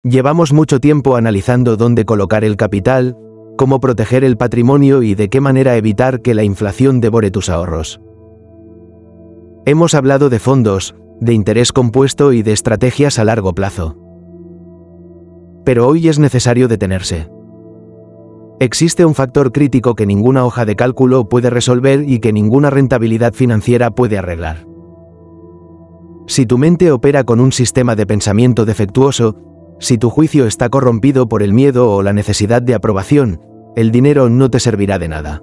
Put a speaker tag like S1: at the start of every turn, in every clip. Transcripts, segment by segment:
S1: Llevamos mucho tiempo analizando dónde colocar el capital, cómo proteger el patrimonio y de qué manera evitar que la inflación devore tus ahorros. Hemos hablado de fondos, de interés compuesto y de estrategias a largo plazo. Pero hoy es necesario detenerse. Existe un factor crítico que ninguna hoja de cálculo puede resolver y que ninguna rentabilidad financiera puede arreglar. Si tu mente opera con un sistema de pensamiento defectuoso, si tu juicio está corrompido por el miedo o la necesidad de aprobación, el dinero no te servirá de nada.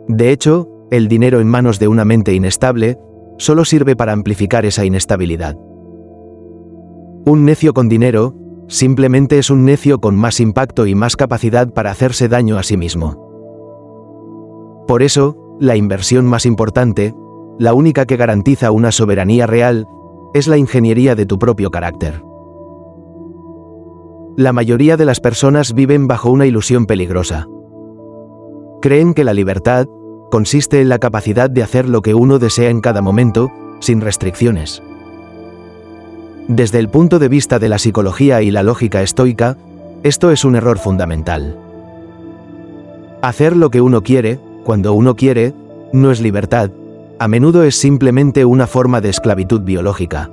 S1: De hecho, el dinero en manos de una mente inestable solo sirve para amplificar esa inestabilidad. Un necio con dinero simplemente es un necio con más impacto y más capacidad para hacerse daño a sí mismo. Por eso, la inversión más importante, la única que garantiza una soberanía real, es la ingeniería de tu propio carácter. La mayoría de las personas viven bajo una ilusión peligrosa. Creen que la libertad consiste en la capacidad de hacer lo que uno desea en cada momento, sin restricciones. Desde el punto de vista de la psicología y la lógica estoica, esto es un error fundamental. Hacer lo que uno quiere, cuando uno quiere, no es libertad, a menudo es simplemente una forma de esclavitud biológica.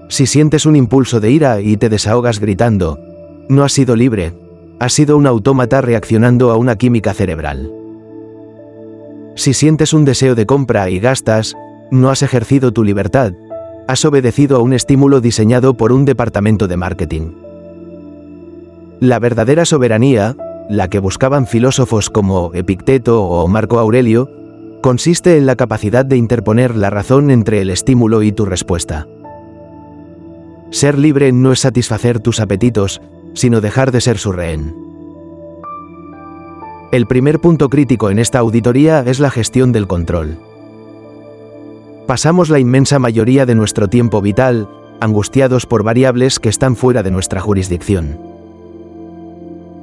S1: Si sientes un impulso de ira y te desahogas gritando, no has sido libre, has sido un autómata reaccionando a una química cerebral. Si sientes un deseo de compra y gastas, no has ejercido tu libertad, has obedecido a un estímulo diseñado por un departamento de marketing. La verdadera soberanía, la que buscaban filósofos como Epicteto o Marco Aurelio, consiste en la capacidad de interponer la razón entre el estímulo y tu respuesta. Ser libre no es satisfacer tus apetitos, sino dejar de ser su rehén. El primer punto crítico en esta auditoría es la gestión del control. Pasamos la inmensa mayoría de nuestro tiempo vital angustiados por variables que están fuera de nuestra jurisdicción.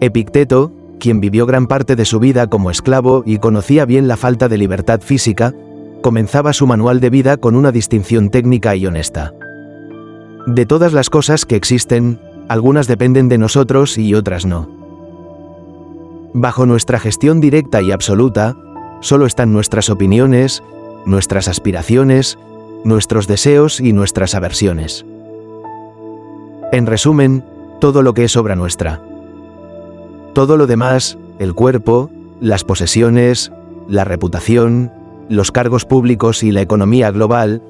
S1: Epicteto, quien vivió gran parte de su vida como esclavo y conocía bien la falta de libertad física, comenzaba su manual de vida con una distinción técnica y honesta. De todas las cosas que existen, algunas dependen de nosotros y otras no. Bajo nuestra gestión directa y absoluta, solo están nuestras opiniones, nuestras aspiraciones, nuestros deseos y nuestras aversiones. En resumen, todo lo que es obra nuestra. Todo lo demás, el cuerpo, las posesiones, la reputación, los cargos públicos y la economía global,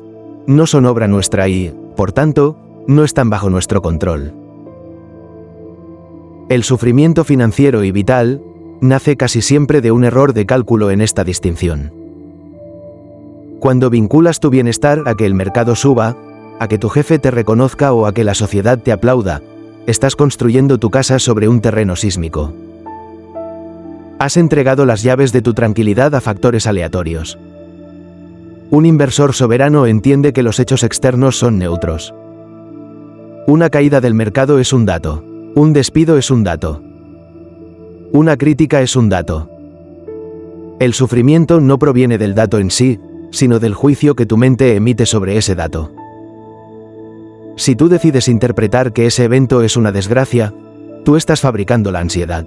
S1: no son obra nuestra y, por tanto, no están bajo nuestro control. El sufrimiento financiero y vital nace casi siempre de un error de cálculo en esta distinción. Cuando vinculas tu bienestar a que el mercado suba, a que tu jefe te reconozca o a que la sociedad te aplauda, estás construyendo tu casa sobre un terreno sísmico. Has entregado las llaves de tu tranquilidad a factores aleatorios. Un inversor soberano entiende que los hechos externos son neutros. Una caída del mercado es un dato. Un despido es un dato. Una crítica es un dato. El sufrimiento no proviene del dato en sí, sino del juicio que tu mente emite sobre ese dato. Si tú decides interpretar que ese evento es una desgracia, tú estás fabricando la ansiedad.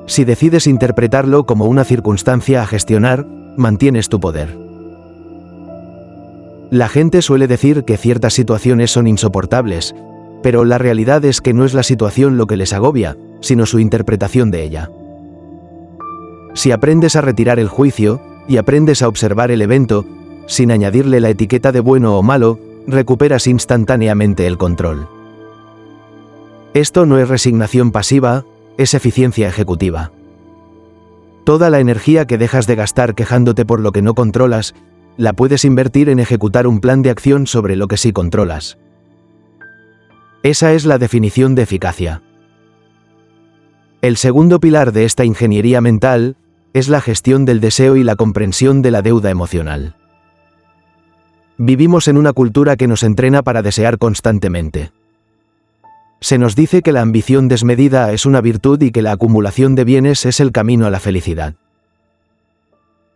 S1: Si decides interpretarlo como una circunstancia a gestionar, mantienes tu poder. La gente suele decir que ciertas situaciones son insoportables, pero la realidad es que no es la situación lo que les agobia, sino su interpretación de ella. Si aprendes a retirar el juicio, y aprendes a observar el evento, sin añadirle la etiqueta de bueno o malo, recuperas instantáneamente el control. Esto no es resignación pasiva, es eficiencia ejecutiva. Toda la energía que dejas de gastar quejándote por lo que no controlas, la puedes invertir en ejecutar un plan de acción sobre lo que sí controlas. Esa es la definición de eficacia. El segundo pilar de esta ingeniería mental es la gestión del deseo y la comprensión de la deuda emocional. Vivimos en una cultura que nos entrena para desear constantemente. Se nos dice que la ambición desmedida es una virtud y que la acumulación de bienes es el camino a la felicidad.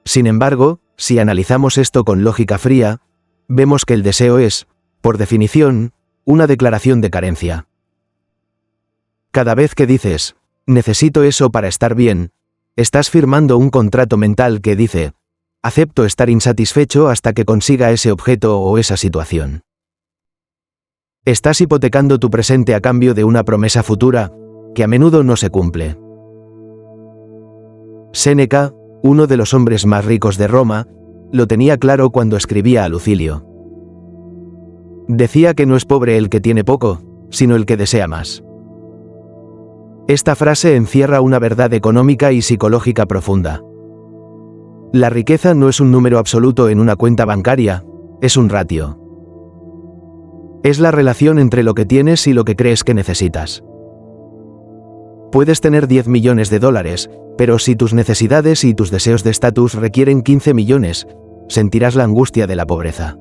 S1: Sin embargo, si analizamos esto con lógica fría, vemos que el deseo es, por definición, una declaración de carencia. Cada vez que dices, necesito eso para estar bien, estás firmando un contrato mental que dice, acepto estar insatisfecho hasta que consiga ese objeto o esa situación. Estás hipotecando tu presente a cambio de una promesa futura, que a menudo no se cumple. Séneca, uno de los hombres más ricos de Roma, lo tenía claro cuando escribía a Lucilio. Decía que no es pobre el que tiene poco, sino el que desea más. Esta frase encierra una verdad económica y psicológica profunda. La riqueza no es un número absoluto en una cuenta bancaria, es un ratio. Es la relación entre lo que tienes y lo que crees que necesitas. Puedes tener 10 millones de dólares, pero si tus necesidades y tus deseos de estatus requieren 15 millones, sentirás la angustia de la pobreza.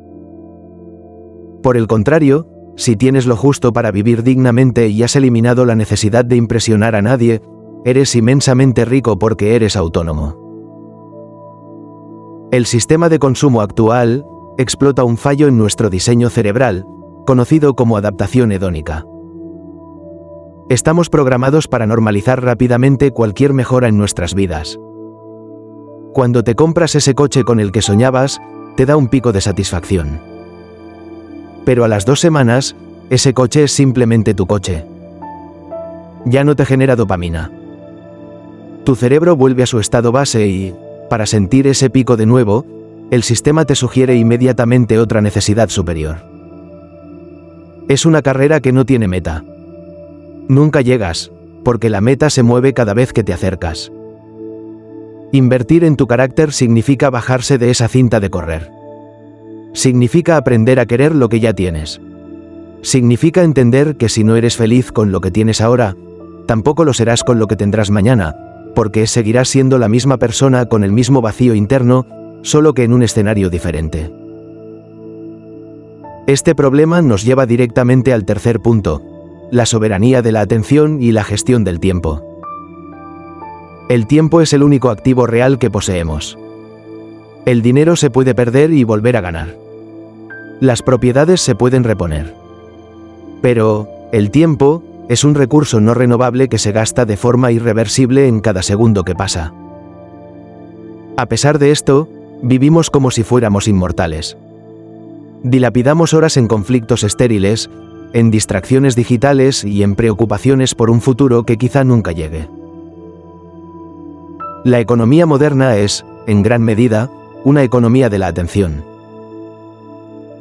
S1: Por el contrario, si tienes lo justo para vivir dignamente y has eliminado la necesidad de impresionar a nadie, eres inmensamente rico porque eres autónomo. El sistema de consumo actual explota un fallo en nuestro diseño cerebral, conocido como adaptación hedónica. Estamos programados para normalizar rápidamente cualquier mejora en nuestras vidas. Cuando te compras ese coche con el que soñabas, te da un pico de satisfacción. Pero a las 2 semanas, ese coche es simplemente tu coche. Ya no te genera dopamina. Tu cerebro vuelve a su estado base y, para sentir ese pico de nuevo, el sistema te sugiere inmediatamente otra necesidad superior. Es una carrera que no tiene meta. Nunca llegas, porque la meta se mueve cada vez que te acercas. Invertir en tu carácter significa bajarse de esa cinta de correr. Significa aprender a querer lo que ya tienes. Significa entender que si no eres feliz con lo que tienes ahora, tampoco lo serás con lo que tendrás mañana, porque seguirás siendo la misma persona con el mismo vacío interno, solo que en un escenario diferente. Este problema nos lleva directamente al tercer punto, la soberanía de la atención y la gestión del tiempo. El tiempo es el único activo real que poseemos. El dinero se puede perder y volver a ganar. Las propiedades se pueden reponer. Pero, el tiempo es un recurso no renovable que se gasta de forma irreversible en cada segundo que pasa. A pesar de esto, vivimos como si fuéramos inmortales. Dilapidamos horas en conflictos estériles, en distracciones digitales y en preocupaciones por un futuro que quizá nunca llegue. La economía moderna es, en gran medida, una economía de la atención.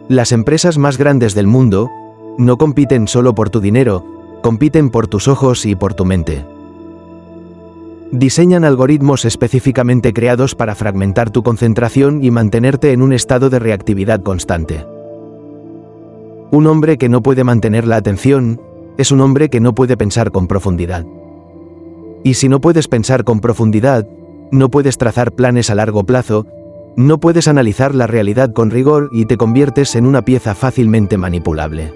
S1: Las empresas más grandes del mundo no compiten solo por tu dinero, compiten por tus ojos y por tu mente. Diseñan algoritmos específicamente creados para fragmentar tu concentración y mantenerte en un estado de reactividad constante. Un hombre que no puede mantener la atención es un hombre que no puede pensar con profundidad. Y si no puedes pensar con profundidad, no puedes trazar planes a largo plazo, no puedes analizar la realidad con rigor y te conviertes en una pieza fácilmente manipulable.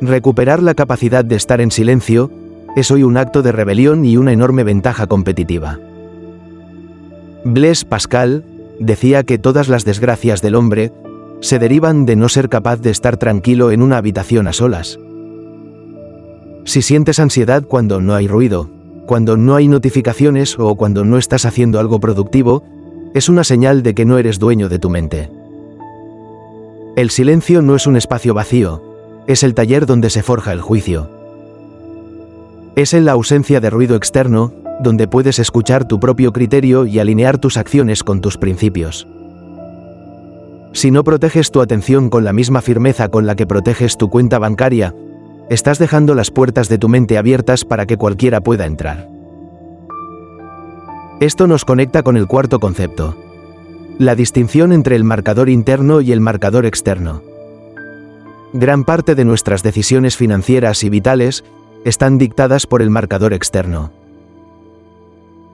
S1: Recuperar la capacidad de estar en silencio es hoy un acto de rebelión y una enorme ventaja competitiva. Blaise Pascal decía que todas las desgracias del hombre se derivan de no ser capaz de estar tranquilo en una habitación a solas. Si sientes ansiedad cuando no hay ruido, cuando no hay notificaciones o cuando no estás haciendo algo productivo, es una señal de que no eres dueño de tu mente. El silencio no es un espacio vacío, es el taller donde se forja el juicio. Es en la ausencia de ruido externo, donde puedes escuchar tu propio criterio y alinear tus acciones con tus principios. Si no proteges tu atención con la misma firmeza con la que proteges tu cuenta bancaria, estás dejando las puertas de tu mente abiertas para que cualquiera pueda entrar. Esto nos conecta con el cuarto concepto: la distinción entre el marcador interno y el marcador externo. Gran parte de nuestras decisiones financieras y vitales están dictadas por el marcador externo.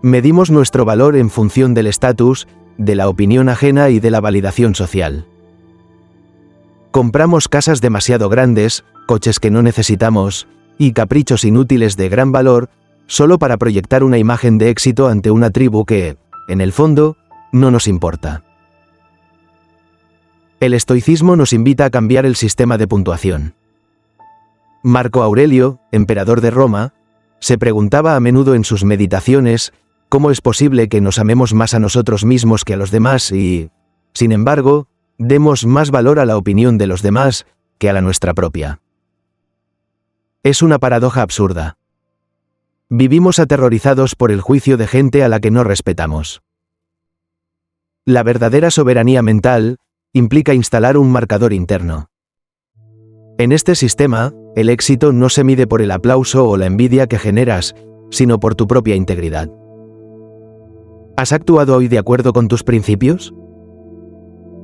S1: Medimos nuestro valor en función del estatus, de la opinión ajena y de la validación social. Compramos casas demasiado grandes, coches que no necesitamos, y caprichos inútiles de gran valor, solo para proyectar una imagen de éxito ante una tribu que, en el fondo, no nos importa. El estoicismo nos invita a cambiar el sistema de puntuación. Marco Aurelio, emperador de Roma, se preguntaba a menudo en sus meditaciones cómo es posible que nos amemos más a nosotros mismos que a los demás y, sin embargo, demos más valor a la opinión de los demás que a la nuestra propia. Es una paradoja absurda. Vivimos aterrorizados por el juicio de gente a la que no respetamos. La verdadera soberanía mental implica instalar un marcador interno. En este sistema, el éxito no se mide por el aplauso o la envidia que generas, sino por tu propia integridad. ¿Has actuado hoy de acuerdo con tus principios?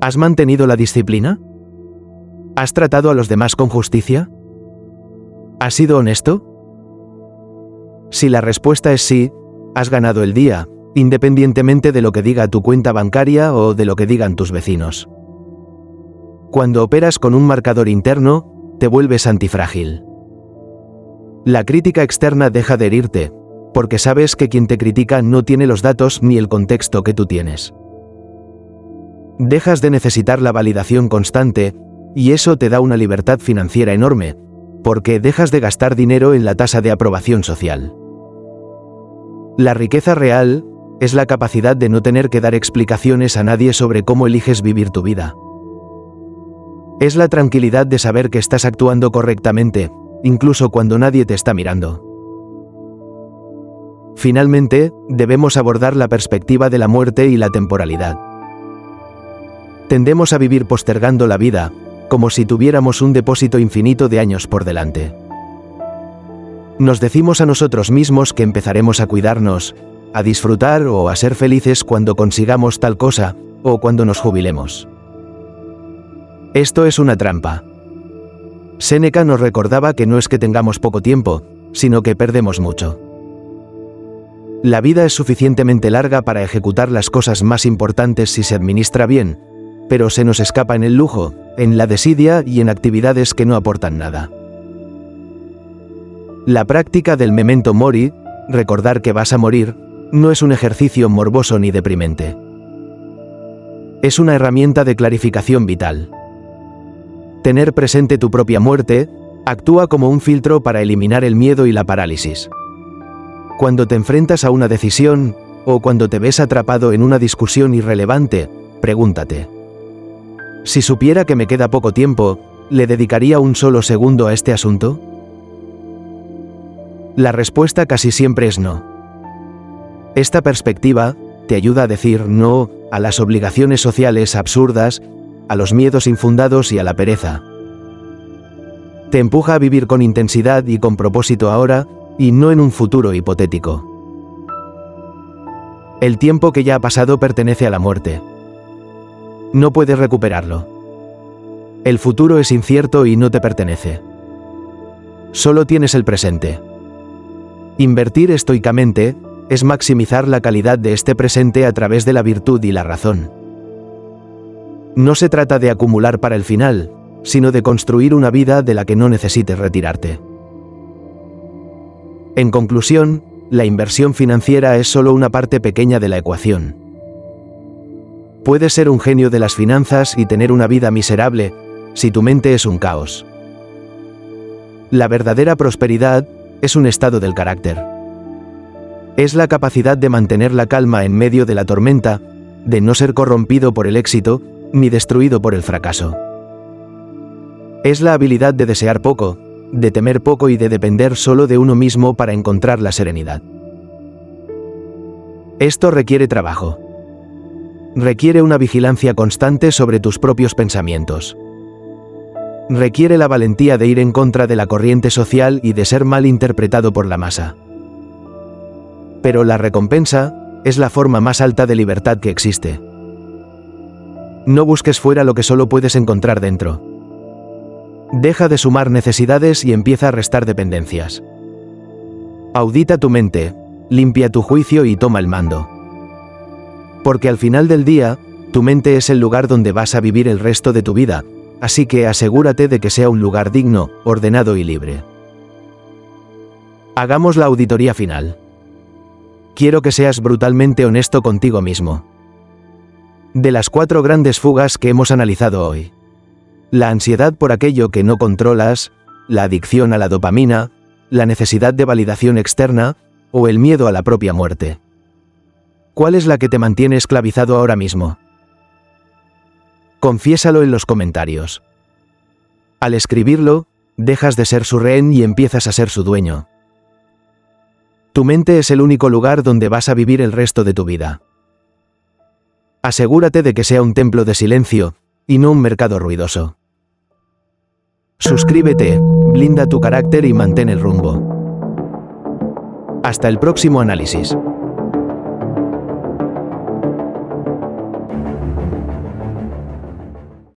S1: ¿Has mantenido la disciplina? ¿Has tratado a los demás con justicia? ¿Has sido honesto? Si la respuesta es sí, has ganado el día, independientemente de lo que diga tu cuenta bancaria o de lo que digan tus vecinos. Cuando operas con un marcador interno, te vuelves antifrágil. La crítica externa deja de herirte, porque sabes que quien te critica no tiene los datos ni el contexto que tú tienes. Dejas de necesitar la validación constante, y eso te da una libertad financiera enorme, porque dejas de gastar dinero en la tasa de aprobación social. La riqueza real es la capacidad de no tener que dar explicaciones a nadie sobre cómo eliges vivir tu vida. Es la tranquilidad de saber que estás actuando correctamente, incluso cuando nadie te está mirando. Finalmente, debemos abordar la perspectiva de la muerte y la temporalidad. Tendemos a vivir postergando la vida, como si tuviéramos un depósito infinito de años por delante. Nos decimos a nosotros mismos que empezaremos a cuidarnos, a disfrutar o a ser felices cuando consigamos tal cosa, o cuando nos jubilemos. Esto es una trampa. Séneca nos recordaba que no es que tengamos poco tiempo, sino que perdemos mucho. La vida es suficientemente larga para ejecutar las cosas más importantes si se administra bien, pero se nos escapa en el lujo, en la desidia y en actividades que no aportan nada. La práctica del memento mori, recordar que vas a morir, no es un ejercicio morboso ni deprimente. Es una herramienta de clarificación vital. Tener presente tu propia muerte actúa como un filtro para eliminar el miedo y la parálisis. Cuando te enfrentas a una decisión, o cuando te ves atrapado en una discusión irrelevante, pregúntate: si supiera que me queda poco tiempo, ¿le dedicaría un solo segundo a este asunto? La respuesta casi siempre es no. Esta perspectiva te ayuda a decir no a las obligaciones sociales absurdas, a los miedos infundados y a la pereza. Te empuja a vivir con intensidad y con propósito ahora, y no en un futuro hipotético. El tiempo que ya ha pasado pertenece a la muerte. No puedes recuperarlo. El futuro es incierto y no te pertenece. Solo tienes el presente. Invertir estoicamente es maximizar la calidad de este presente a través de la virtud y la razón. No se trata de acumular para el final, sino de construir una vida de la que no necesites retirarte. En conclusión, la inversión financiera es solo una parte pequeña de la ecuación. Puedes ser un genio de las finanzas y tener una vida miserable, si tu mente es un caos. La verdadera prosperidad es un estado del carácter. Es la capacidad de mantener la calma en medio de la tormenta, de no ser corrompido por el éxito, ni destruido por el fracaso. Es la habilidad de desear poco, de temer poco y de depender solo de uno mismo para encontrar la serenidad. Esto requiere trabajo. Requiere una vigilancia constante sobre tus propios pensamientos. Requiere la valentía de ir en contra de la corriente social y de ser mal interpretado por la masa. Pero la recompensa es la forma más alta de libertad que existe. No busques fuera lo que solo puedes encontrar dentro. Deja de sumar necesidades y empieza a restar dependencias. Audita tu mente, limpia tu juicio y toma el mando. Porque al final del día, tu mente es el lugar donde vas a vivir el resto de tu vida, así que asegúrate de que sea un lugar digno, ordenado y libre. Hagamos la auditoría final. Quiero que seas brutalmente honesto contigo mismo. De las 4 grandes fugas que hemos analizado hoy: la ansiedad por aquello que no controlas, la adicción a la dopamina, la necesidad de validación externa o el miedo a la propia muerte. ¿Cuál es la que te mantiene esclavizado ahora mismo? Confiésalo en los comentarios. Al escribirlo, dejas de ser su rehén y empiezas a ser su dueño. Tu mente es el único lugar donde vas a vivir el resto de tu vida. Asegúrate de que sea un templo de silencio, y no un mercado ruidoso. Suscríbete, blinda tu carácter y mantén el rumbo. Hasta el próximo análisis.